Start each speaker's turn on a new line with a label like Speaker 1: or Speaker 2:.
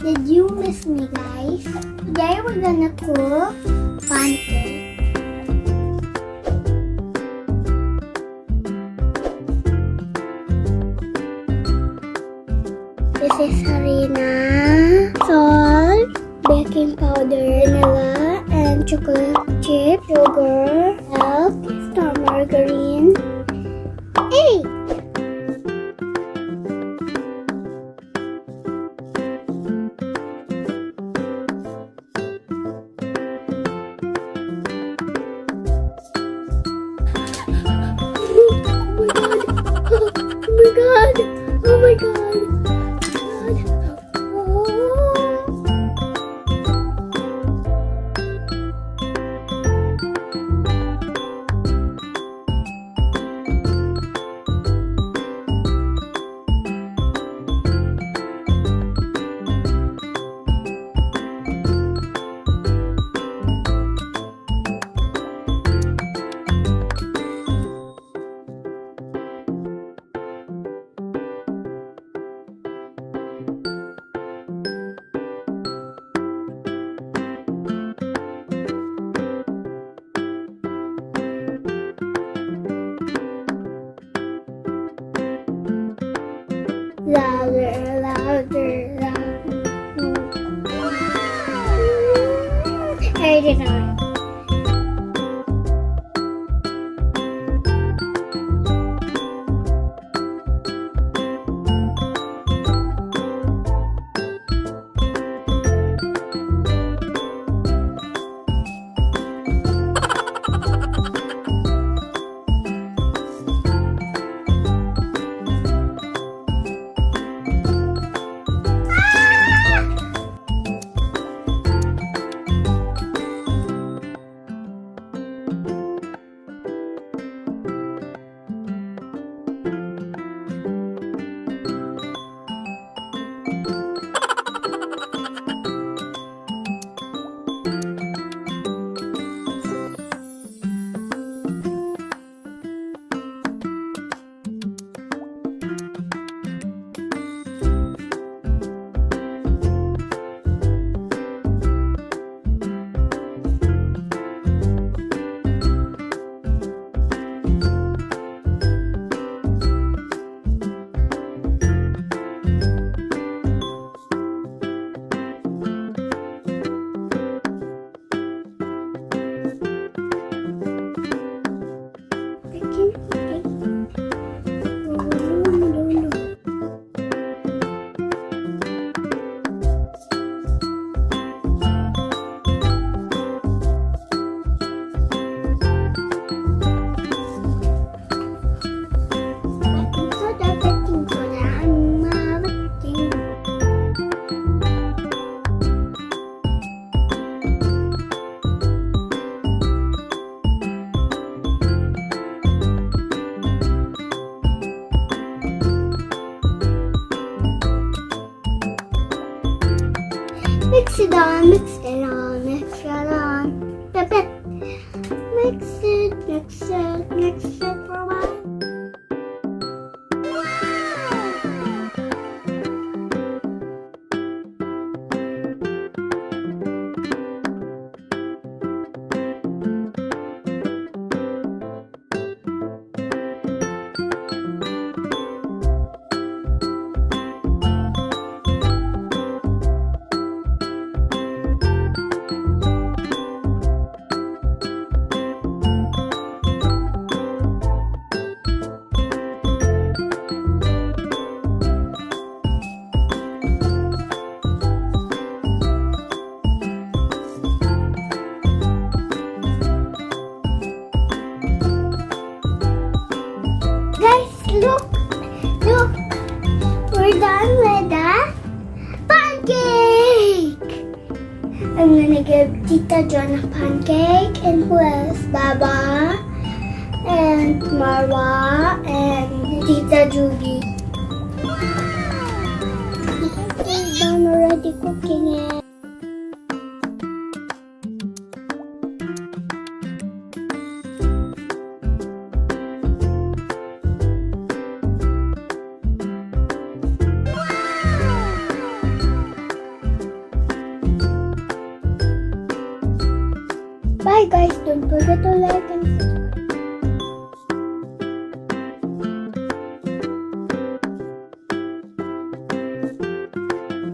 Speaker 1: Did you miss me, guys? Today we're gonna cook pancake. This is harina, salt, baking powder, vanilla, and chocolate chip, sugar, milk, star margarine, egg. Oh my god! Louder, louder, louder. I did not. Mix it on, mix it on, mix it on. Mix it, mix it, mix it for a while. Look, we're done with the pancake. I'm gonna give Tita John a pancake, and who else? Baba, and Marwa, and Tita Judy. We're done already cooking it. Bye guys, don't forget to like and subscribe.